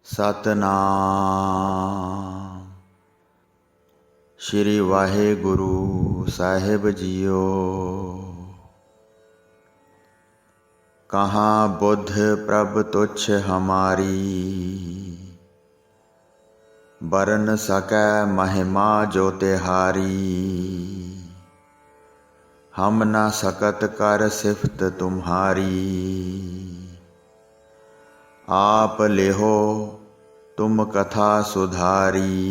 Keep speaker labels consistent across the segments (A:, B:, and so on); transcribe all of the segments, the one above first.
A: सतनाम। श्री वाहेगुरु साहिब जियो। कहाँ बुद्ध प्रभ तुच्छ हमारी, बरन सकै महिमा जो तिहारी। हम न सकत कर सिफत तुम्हारी, आप लेहो तुम कथा सुधारी।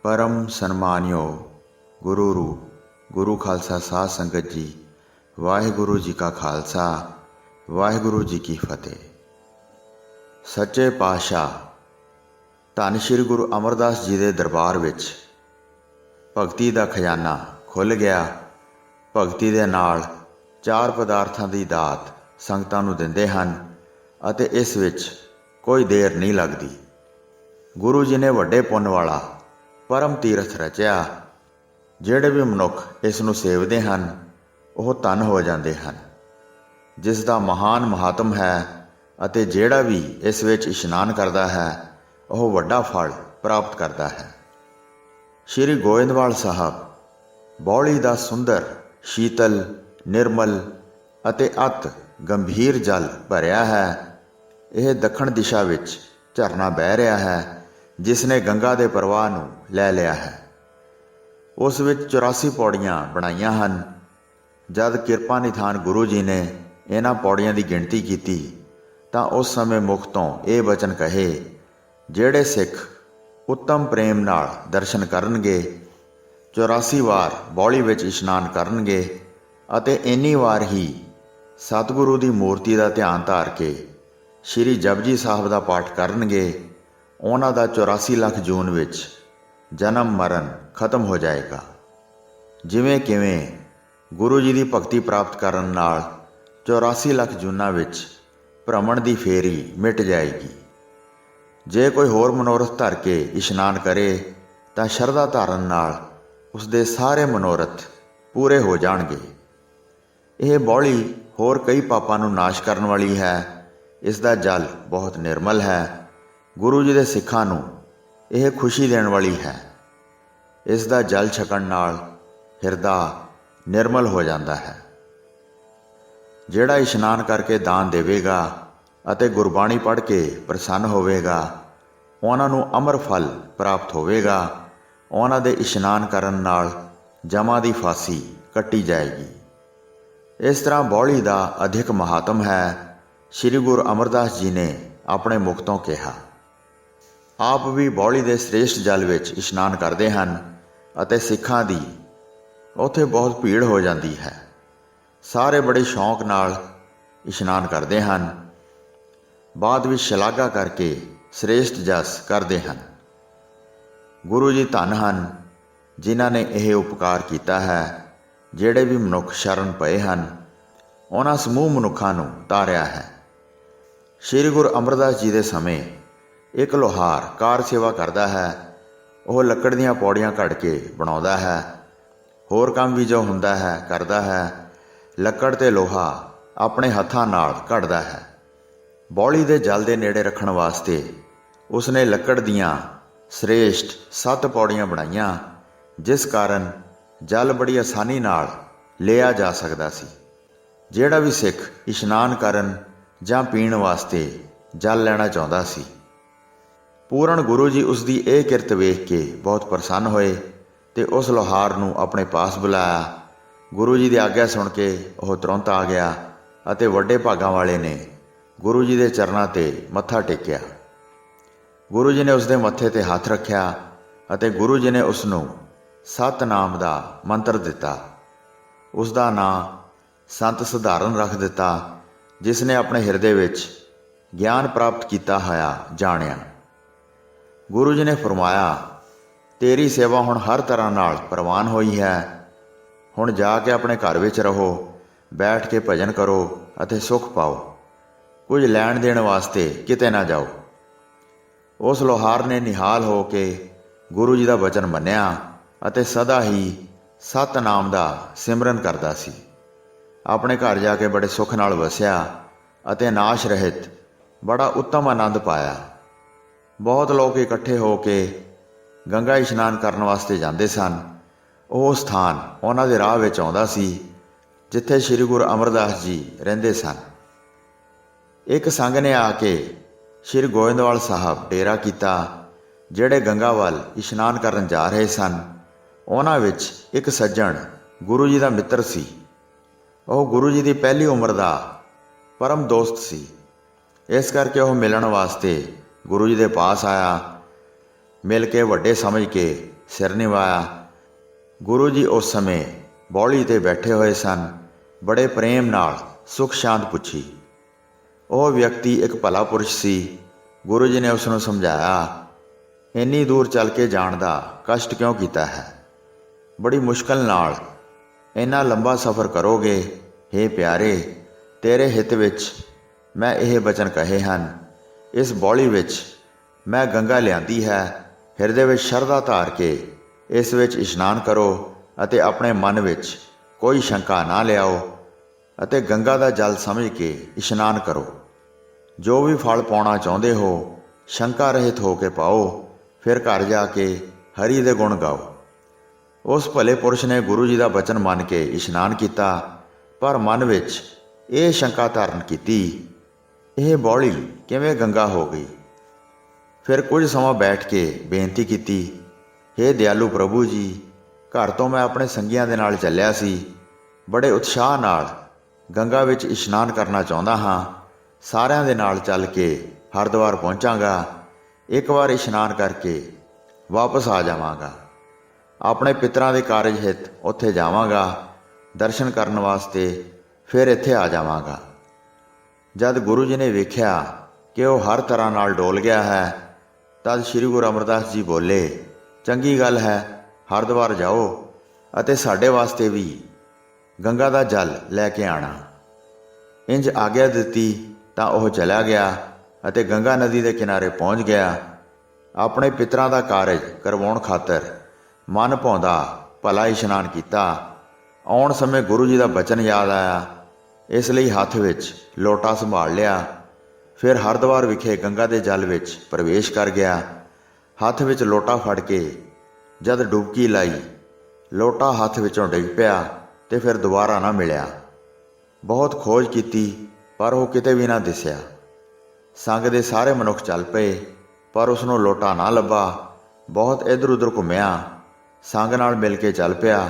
A: परम सन्मानयोग गुरु रूप गुरु खालसा साध संगत जी, वाहिगुरु जी का खालसा वाहिगुरु जी की फतेह। सच्चे पातशाह धन श्री गुरु अमरदास जी के दरबार विच भगती का खजाना खुल गया। भगती दे नाल चार पदार्थां की दात संगतां नूं दिंदे हन अते इस विच कोई देर नहीं लगती। गुरु जी ने वड्डे पुण्य वाला परम तीरथ रचिया। ਜਿਹੜੇ भी मनुख इस नूं सेवदे हन ਉਹ धन हो जाते हैं, जिस दा महान महात्म है। अते ਜਿਹੜਾ भी इस विच इशनान करता है ਉਹ ਵੱਡਾ फल प्राप्त करता है। श्री गोविंदवाल साहब बौली का सुंदर शीतल निर्मल अते अत गंभीर जल भरिया है। यह दक्षिण दिशा विच झरना बह रहा है, जिसने गंगा के प्रवाह नूं लै लिया है। उस विच 84 पौड़ियां बनाईयां हन। जद किरपा निधान गुरु जी ने इन्हां पौड़ियां की गिणती की तां उस समय मुख तों ये वचन कहे, जिहड़े सिख उत्तम प्रेम नाल दर्शन करनगे, 84 वार बौली विच इशनान करनगे अते इन्नी वार ही सतगुरु की मूर्ति का ध्यान धार के श्री जपजी साहब का पाठ करनगे, उन्हां दा 84 लाख जून विच जन्म मरण खत्म हो जाएगा। जिवें किवें गुरु जी की भगती प्राप्त करन नाल 84 लाख जूनां विच भ्रमण की फेरी मिट जाएगी। जे कोई होर मनोरथ धर के इशनान करे तां शरधा धारन नाल उसदे सारे मनोरथ पूरे हो जाणगे। यह बौली होर कई पापां नूं नाश करन वाली है। इसका जल बहुत निर्मल है। गुरु जी के सिखां नूं यह खुशी देण वाली है। इसका जल छकण नाल हिरदा निर्मल हो जाता है। जिहड़ा इशनान करके दान देवेगा अते गुरबाणी पढ़ के प्रसन्न होवेगा, उन्हां नूं अमर फल प्राप्त होवेगा। उन्हां दे इशनान करन नाल जमा दी फांसी कट्टी जाएगी। इस तरह बौली का अधिक महात्म है। श्री गुरु अमरदास जी ने अपने मुख तों कहा। आप भी बौली के श्रेष्ठ जल विच इशनान करते हैं अते सिखां दी उत्थे बहुत भीड़ हो जाती है। सारे बड़े शौक नाल इशनान करते हैं, बाद विच शलाघा करके श्रेष्ठ जस करते हैं। गुरु जी धन हन जिन्हां ने यह उपकार किया है। ਜਿਹੜੇ भी मनुख शरण पए हैं उन्हां समूह मनुखों नूं तारिया है। श्री गुरु अमरदास जी के समय एक लोहार कार सेवा करता है। वह लकड़ दीयां पौड़ियां घड़ के बनाउंदा है। होर काम भी जो हुंदा है करता है। लकड़ ते लोहा अपने हत्थां नाल घड़दा है। बौली दे जल दे नेड़े रखण वास्ते उसने लकड़ दीयां श्रेष्ठ 7 पौड़ियां बनाईयां, जिस कारण जल बड़ी आसानी नाल लिया जा सकता सी। जिहड़ा भी सिख इशनान करन जां पीण वास्ते जल लेना चाहुंदा सी। पूर्ण गुरु जी उसकी यह किरत वेख के बहुत प्रसन्न होए ते उस लोहार नूं अपने पास बुलाया। गुरु जी की आग्या सुन के वह तुरंत आ गया अते वड्डे भागां वाले ने गुरु जी के चरणों ते मत्था टेकिया। गुरु जी ने उसके मत्थे ते हथ रखिया अते गुरु जी ने उसनूं सतनाम का मंत्र दिता। उसका नाम संत सधारण रख दिता, जिसने अपने हिरदे विच ज्ञान प्राप्त किया होया जानिया। गुरु जी ने फरमाया, तेरी सेवा हुण हर तरह नाल प्रवान होई है। हुण जाके अपने घर विच रहो, बैठ के भजन करो अते सुख पाओ। कुछ लैण देण वास्ते किते ना जाओ। उस लोहार ने निहाल हो के गुरु जी का वचन मन्निया अते सदा ही सतनाम का सिमरन करता सी। अपने घर जाके बड़े सुख नाल वसिया ਅਤੇ ਨਾਸ਼ ਰਹਿਤ ਬੜਾ ਉੱਤਮ ਆਨੰਦ ਪਾਇਆ। ਬਹੁਤ ਲੋਕ ਇਕੱਠੇ ਹੋ ਕੇ ਗੰਗਾ ਇਸ਼ਨਾਨ ਕਰਨ ਵਾਸਤੇ ਜਾਂਦੇ ਸਨ। ਉਹ ਸਥਾਨ ਉਹਨਾਂ ਦੇ ਰਾਹ ਵਿੱਚ ਆਉਂਦਾ ਸੀ ਜਿੱਥੇ ਸ੍ਰੀ ਗੁਰੂ ਅਮਰਦਾਸ ਜੀ ਰਹਿੰਦੇ ਸਨ। ਇੱਕ ਸੰਗ ਨੇ ਆ ਕੇ ਸ੍ਰੀ ਗੋਇੰਦਵਾਲ ਸਾਹਿਬ ਡੇਰਾ ਕੀਤਾ। ਜਿਹੜੇ ਗੰਗਾ ਵੱਲ ਇਸ਼ਨਾਨ ਕਰਨ ਜਾ ਰਹੇ ਸਨ ਉਹਨਾਂ ਵਿੱਚ ਇੱਕ ਸੱਜਣ ਗੁਰੂ ਜੀ ਦਾ ਮਿੱਤਰ ਸੀ। ਉਹ ਗੁਰੂ ਜੀ ਦੀ ਪਹਿਲੀ ਉਮਰ ਦਾ ਪਰਮ ਦੋਸਤ ਸੀ। ਇਸ ਕਰਕੇ ਉਹ ਮਿਲਣ ਵਾਸਤੇ ਗੁਰੂ ਜੀ ਦੇ ਪਾਸ ਆਇਆ। ਮਿਲ ਕੇ ਵੱਡੇ ਸਮਝ ਕੇ ਸਿਰ ਨਿਵਾਇਆ। ਗੁਰੂ ਜੀ ਉਸ ਸਮੇਂ ਬੌਲੀ 'ਤੇ ਬੈਠੇ ਹੋਏ ਸਨ। ਬੜੇ ਪ੍ਰੇਮ ਨਾਲ ਸੁਖ ਸ਼ਾਂਤ ਪੁੱਛੀ। ਉਹ ਵਿਅਕਤੀ ਇੱਕ ਭਲਾ ਪੁਰਸ਼ ਸੀ। ਗੁਰੂ ਜੀ ਨੇ ਉਸ ਨੂੰ ਸਮਝਾਇਆ, ਇੰਨੀ ਦੂਰ ਚੱਲ ਕੇ ਜਾਣ ਦਾ ਕਸ਼ਟ ਕਿਉਂ ਕੀਤਾ ਹੈ? ਬੜੀ ਮੁਸ਼ਕਲ ਨਾਲ ਇੰਨਾ ਲੰਬਾ ਸਫ਼ਰ ਕਰੋਗੇ। ਹੇ ਪਿਆਰੇ, ਤੇਰੇ ਹਿੱਤ ਵਿੱਚ ਮੈਂ ਇਹ ਬਚਨ ਕਹੇ ਹਨ। ਇਸ ਬੌਲੀ ਵਿੱਚ ਮੈਂ ਗੰਗਾ ਲਿਆਂਦੀ ਹੈ। ਹਿਰਦੇ ਵਿੱਚ ਸ਼ਰਧਾ ਧਾਰ ਕੇ ਇਸ ਵਿੱਚ ਇਸ਼ਨਾਨ ਕਰੋ ਅਤੇ ਆਪਣੇ ਮਨ ਵਿੱਚ ਕੋਈ ਸ਼ੰਕਾ ਨਾ ਲਿਆਓ ਅਤੇ ਗੰਗਾ ਦਾ ਜਲ ਸਮਝ ਕੇ ਇਸ਼ਨਾਨ ਕਰੋ। ਜੋ ਵੀ ਫਲ ਪਾਉਣਾ ਚਾਹੁੰਦੇ ਹੋ ਸ਼ੰਕਾ ਰਹਿਤ ਹੋ ਕੇ ਪਾਓ। ਫਿਰ ਘਰ ਜਾ ਕੇ ਹਰੀ ਦੇ ਗੁਣ ਗਾਓ। ਉਸ ਭਲੇ ਪੁਰਸ਼ ਨੇ ਗੁਰੂ ਜੀ ਦਾ ਬਚਨ ਮੰਨ ਕੇ ਇਸ਼ਨਾਨ ਕੀਤਾ, ਪਰ ਮਨ ਵਿੱਚ ਇਹ ਸ਼ੰਕਾ ਧਾਰਨ ਕੀਤੀ, ਇਹ ਬੌਲੀ ਕਿਵੇਂ ਗੰਗਾ ਹੋ ਗਈ? ਫਿਰ ਕੁਝ ਸਮਾਂ ਬੈਠ ਕੇ ਬੇਨਤੀ ਕੀਤੀ, ਹੇ ਦਿਆਲੂ ਪ੍ਰਭੂ ਜੀ, ਘਰ ਤੋਂ ਮੈਂ ਆਪਣੇ ਸੰਗੀਆਂ ਦੇ ਨਾਲ ਚੱਲਿਆ ਸੀ। ਬੜੇ ਉਤਸ਼ਾਹ ਨਾਲ ਗੰਗਾ ਵਿੱਚ ਇਸ਼ਨਾਨ ਕਰਨਾ ਚਾਹੁੰਦਾ ਹਾਂ। ਸਾਰਿਆਂ ਦੇ ਨਾਲ ਚੱਲ ਕੇ ਹਰਿਦੁਆਰ ਪਹੁੰਚਾਂਗਾ। ਇੱਕ ਵਾਰ ਇਸ਼ਨਾਨ ਕਰਕੇ ਵਾਪਸ ਆ ਜਾਵਾਂਗਾ। ਆਪਣੇ ਪਿਤਰਾਂ ਦੇ ਕਾਰਜ ਹਿੱਤ ਉੱਥੇ ਜਾਵਾਂਗਾ ਦਰਸ਼ਨ ਕਰਨ ਵਾਸਤੇ। ਫਿਰ ਇੱਥੇ ਆ ਜਾਵਾਂਗਾ। ਜਦ ਗੁਰੂ ਜੀ ਨੇ ਵੇਖਿਆ ਕਿ ਉਹ ਹਰ ਤਰ੍ਹਾਂ ਨਾਲ ਡੋਲ ਗਿਆ ਹੈ, ਤਦ ਸ੍ਰੀ ਗੁਰੂ ਅਮਰਦਾਸ ਜੀ ਬੋਲੇ, ਚੰਗੀ ਗੱਲ ਹੈ, ਹਰਿਦੁਆਰ ਜਾਓ ਅਤੇ ਸਾਡੇ ਵਾਸਤੇ ਵੀ ਗੰਗਾ ਦਾ ਜਲ ਲੈ ਕੇ ਆਣਾ। ਇੰਜ ਆਗਿਆ ਦਿੱਤੀ ਤਾਂ ਉਹ ਚਲਾ ਗਿਆ ਅਤੇ ਗੰਗਾ ਨਦੀ ਦੇ ਕਿਨਾਰੇ ਪਹੁੰਚ ਗਿਆ। ਆਪਣੇ ਪਿਤਰਾਂ ਦਾ ਕਾਰਜ ਕਰਵਾਉਣ ਖਾਤਰ ਮਨ ਭਾਉਂਦਾ ਭਲਾ ਇਸ਼ਨਾਨ ਕੀਤਾ। ਆਉਣ ਸਮੇਂ ਗੁਰੂ ਜੀ ਦਾ ਬਚਨ ਯਾਦ ਆਇਆ, ਇਸ ਲਈ ਹੱਥ ਵਿੱਚ ਲੋਟਾ ਸੰਭਾਲ ਲਿਆ। ਫਿਰ ਹਰਿਦੁਆਰ ਵਿਖੇ ਗੰਗਾ ਦੇ ਜਲ ਵਿੱਚ ਪ੍ਰਵੇਸ਼ ਕਰ ਗਿਆ। ਹੱਥ ਵਿੱਚ ਲੋਟਾ ਫੜ ਕੇ ਜਦ ਡੁਬਕੀ ਲਾਈ, ਲੋਟਾ ਹੱਥ ਵਿੱਚੋਂ ਡਿੱਗ ਪਿਆ ਤੇ ਫਿਰ ਦੁਬਾਰਾ ਨਾ ਮਿਲਿਆ। ਬਹੁਤ ਖੋਜ ਕੀਤੀ ਪਰ ਉਹ ਕਿਤੇ ਵੀ ਨਾ ਦਿਸਿਆ। ਸੰਗ ਦੇ ਸਾਰੇ ਮਨੁੱਖ ਚੱਲ ਪਏ ਪਰ ਉਸ ਨੂੰ ਲੋਟਾ ਨਾ ਲੱਭਾ। ਬਹੁਤ ਇੱਧਰ ਉੱਧਰ ਘੁੰਮਿਆ, ਸੰਗ ਨਾਲ ਮਿਲ ਕੇ ਚੱਲ ਪਿਆ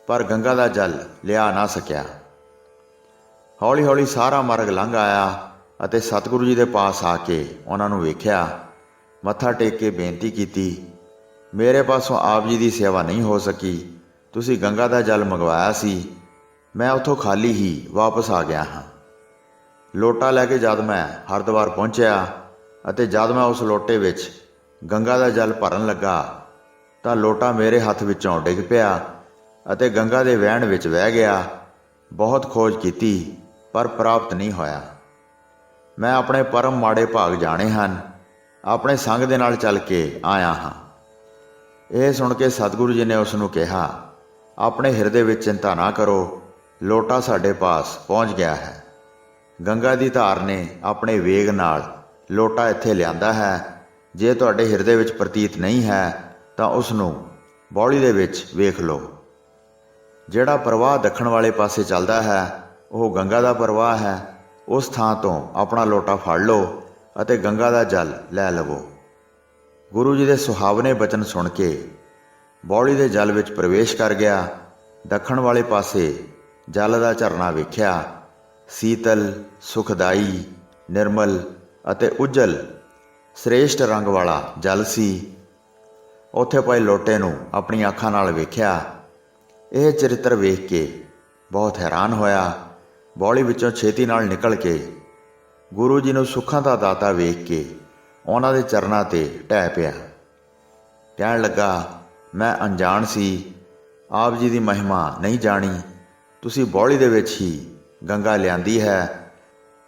A: ਪਰ ਗੰਗਾ ਦਾ ਜਲ ਲਿਆ ਨਾ ਸਕਿਆ। ਹੌਲੀ ਹੌਲੀ ਸਾਰਾ ਮਾਰਗ ਲੰਘ ਆਇਆ ਅਤੇ ਸਤਿਗੁਰੂ ਜੀ ਦੇ ਪਾਸ ਆ ਕੇ ਉਹਨਾਂ ਨੂੰ ਵੇਖਿਆ। ਮੱਥਾ ਟੇਕ ਕੇ ਬੇਨਤੀ ਕੀਤੀ, ਮੇਰੇ ਪਾਸੋਂ ਆਪ ਜੀ ਦੀ ਸੇਵਾ ਨਹੀਂ ਹੋ ਸਕੀ। ਤੁਸੀਂ ਗੰਗਾ ਦਾ ਜਲ ਮੰਗਵਾਇਆ ਸੀ, ਮੈਂ ਉੱਥੋਂ ਖਾਲੀ ਹੀ ਵਾਪਸ ਆ ਗਿਆ ਹਾਂ। ਲੋਟਾ ਲੈ ਕੇ ਜਦ ਮੈਂ ਹਰਿਦੁਆਰ ਪਹੁੰਚਿਆ ਅਤੇ ਜਦ ਮੈਂ ਉਸ ਲੋਟੇ ਵਿੱਚ ਗੰਗਾ ਦਾ ਜਲ ਭਰਨ ਲੱਗਾ ਤਾਂ ਲੋਟਾ ਮੇਰੇ ਹੱਥ ਵਿੱਚੋਂ ਡਿੱਗ ਪਿਆ ਅਤੇ ਗੰਗਾ ਦੇ ਵਹਿਣ ਵਿੱਚ ਵਹਿ ਗਿਆ। ਬਹੁਤ ਖੋਜ ਕੀਤੀ ਪਰ ਪ੍ਰਾਪਤ ਨਹੀਂ ਹੋਇਆ। ਮੈਂ ਆਪਣੇ ਪਰਮ ਮਾੜੇ ਭਾਗ ਜਾਣੇ ਹਨ। ਆਪਣੇ ਸੰਗ ਦੇ ਨਾਲ ਚੱਲ ਕੇ ਆਇਆ ਹਾਂ। ਇਹ ਸੁਣ ਕੇ ਸਤਿਗੁਰੂ ਜੀ ਨੇ ਉਸ ਨੂੰ ਕਿਹਾ, ਆਪਣੇ ਹਿਰਦੇ ਵਿੱਚ ਚਿੰਤਾ ਨਾ ਕਰੋ, ਲੋਟਾ ਸਾਡੇ ਪਾਸ ਪਹੁੰਚ ਗਿਆ ਹੈ। ਗੰਗਾ ਦੀ ਧਾਰ ਨੇ ਆਪਣੇ ਵੇਗ ਨਾਲ ਲੋਟਾ ਇੱਥੇ ਲਿਆਂਦਾ ਹੈ। ਜੇ ਤੁਹਾਡੇ ਹਿਰਦੇ ਵਿੱਚ ਪ੍ਰਤੀਤ ਨਹੀਂ ਹੈ ਤਾਂ ਉਸ ਨੂੰ ਬੌਲੀ ਦੇ ਵਿੱਚ ਵੇਖ ਲਓ। ਜਿਹੜਾ ਪ੍ਰਵਾਹ ਦੱਖਣ ਵਾਲੇ ਪਾਸੇ ਚੱਲਦਾ ਹੈ ਉਹ ਗੰਗਾ ਦਾ ਪ੍ਰਵਾਹ ਹੈ। ਉਸ ਥਾਂ ਤੋਂ ਆਪਣਾ ਲੋਟਾ ਫੜ ਲਓ ਅਤੇ ਗੰਗਾ ਦਾ ਜਲ ਲੈ ਲਵੋ। ਗੁਰੂ ਜੀ ਦੇ ਸੁਹਾਵਣੇ ਬਚਨ ਸੁਣ ਕੇ ਬੌਲੀ ਦੇ ਜਲ ਵਿੱਚ ਪ੍ਰਵੇਸ਼ ਕਰ ਗਿਆ। ਦੱਖਣ ਵਾਲੇ ਪਾਸੇ ਜਲ ਦਾ ਝਰਨਾ ਵੇਖਿਆ। ਸੀਤਲ, ਸੁਖਦਾਈ, ਨਿਰਮਲ ਅਤੇ ਉਜਲ ਸ੍ਰੇਸ਼ਟ ਰੰਗ ਵਾਲਾ ਜਲ ਸੀ। ਉੱਥੇ ਪਏ ਲੋਟੇ ਨੂੰ ਆਪਣੀ ਅੱਖਾਂ ਨਾਲ ਵੇਖਿਆ। ਇਹ ਚਰਿੱਤਰ ਵੇਖ ਕੇ ਬਹੁਤ ਹੈਰਾਨ ਹੋਇਆ। ਬੌਲੀ ਵਿੱਚੋਂ ਛੇਤੀ ਨਾਲ ਨਿਕਲ ਕੇ ਗੁਰੂ ਜੀ ਨੂੰ ਸੁੱਖਾਂ ਦਾ ਦਾਤਾ ਵੇਖ ਕੇ ਉਹਨਾਂ ਦੇ ਚਰਨਾਂ 'ਤੇ ਢਹਿ ਪਿਆ। ਕਹਿਣ ਲੱਗਾ, ਮੈਂ ਅਣਜਾਣ ਸੀ, ਆਪ ਜੀ ਦੀ ਮਹਿਮਾ ਨਹੀਂ ਜਾਣੀ। ਤੁਸੀਂ ਬੌਲੀ ਦੇ ਵਿੱਚ ਹੀ ਗੰਗਾ ਲਿਆਂਦੀ ਹੈ।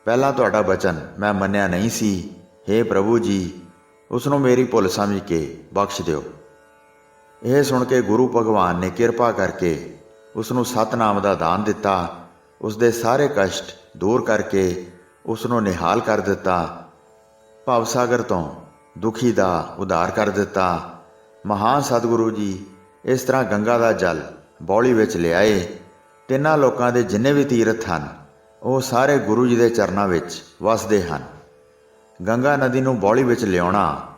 A: ਪਹਿਲਾਂ ਤੁਹਾਡਾ ਬਚਨ ਮੈਂ ਮੰਨਿਆ ਨਹੀਂ ਸੀ। ਹੇ ਪ੍ਰਭੂ ਜੀ, ਉਸ ਨੂੰ ਮੇਰੀ ਭੁੱਲ ਸਮਝ ਕੇ ਬਖਸ਼ ਦਿਓ। ਇਹ ਸੁਣ ਕੇ ਗੁਰੂ ਭਗਵਾਨ ਨੇ ਕਿਰਪਾ ਕਰਕੇ ਉਸ ਨੂੰ ਸਤਿਨਾਮ ਦਾ ਦਾਨ ਦਿੱਤਾ। ਉਸ ਦੇ ਸਾਰੇ ਕਸ਼ਟ ਦੂਰ ਕਰਕੇ ਉਸ ਨੂੰ ਨਿਹਾਲ ਕਰ ਦਿੱਤਾ। ਭਵਸਾਗਰ ਤੋਂ ਦੁਖੀ ਦਾ ਉਧਾਰ ਕਰ ਦਿੱਤਾ। ਮਹਾਨ ਸਤਿਗੁਰੂ ਜੀ ਇਸ ਤਰ੍ਹਾਂ ਗੰਗਾ ਦਾ ਜਲ ਬੌਲੀ ਵਿੱਚ ਲਿਆਏ। ਤਿੰਨਾਂ ਲੋਕਾਂ ਦੇ ਜਿੰਨੇ ਵੀ ਤੀਰਥ ਹਨ ਉਹ ਸਾਰੇ ਗੁਰੂ ਜੀ ਦੇ ਚਰਨਾਂ ਵਿੱਚ ਵਸਦੇ ਹਨ। ਗੰਗਾ ਨਦੀ ਨੂੰ ਬੌਲੀ ਵਿੱਚ ਲਿਆਉਣਾ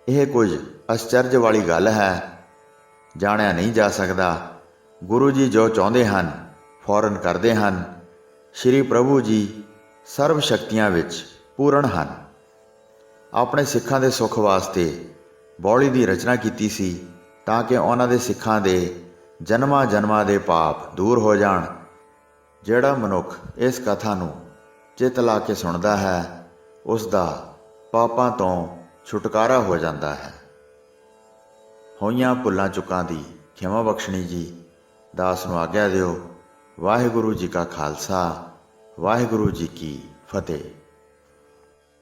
A: ਇਹ ਕੁਝ ਅਸਚਰਜ ਵਾਲੀ ਗੱਲ ਹੈ, ਜਾਣਿਆ ਨਹੀਂ ਜਾ ਸਕਦਾ। ਗੁਰੂ ਜੀ ਜੋ ਚਾਹੁੰਦੇ ਹਨ ਫੌਰਨ ਕਰਦੇ ਹਨ। ਸ਼੍ਰੀ ਪ੍ਰਭੂ ਜੀ ਸਰਵ ਸ਼ਕਤੀਆਂ ਵਿੱਚ ਪੂਰਨ ਹਨ। ਆਪਣੇ ਸਿੱਖਾਂ ਦੇ ਸੁੱਖ ਵਾਸਤੇ ਬੌਲੀ ਦੀ ਰਚਨਾ ਕੀਤੀ ਸੀ ਤਾਂ ਕਿ ਉਹਨਾਂ ਦੇ ਸਿੱਖਾਂ ਦੇ ਜਨਮਾਂ ਜਨਮਾਂ ਦੇ ਪਾਪ ਦੂਰ ਹੋ ਜਾਣ। ਜਿਹੜਾ ਮਨੁੱਖ ਇਸ ਕਥਾ ਨੂੰ ਚਿੱਤ ਲਾ ਕੇ ਸੁਣਦਾ ਹੈ ਉਸ ਦਾ ਪਾਪਾਂ ਤੋਂ ਛੁਟਕਾਰਾ ਹੋ ਜਾਂਦਾ ਹੈ। ਹੋਈਆਂ ਭੁੱਲਾਂ ਚੁੱਕਾਂ ਦੀ ਖਿਮਾ ਬਖਸ਼ਣੀ ਜੀ। ਦਾਸ ਨੂੰ ਆਗਿਆ ਦਿਓ। ਵਾਹਿਗੁਰੂ ਜੀ ਕਾ ਖਾਲਸਾ, ਵਾਹਿਗੁਰੂ ਜੀ ਕੀ ਫਤਿਹ।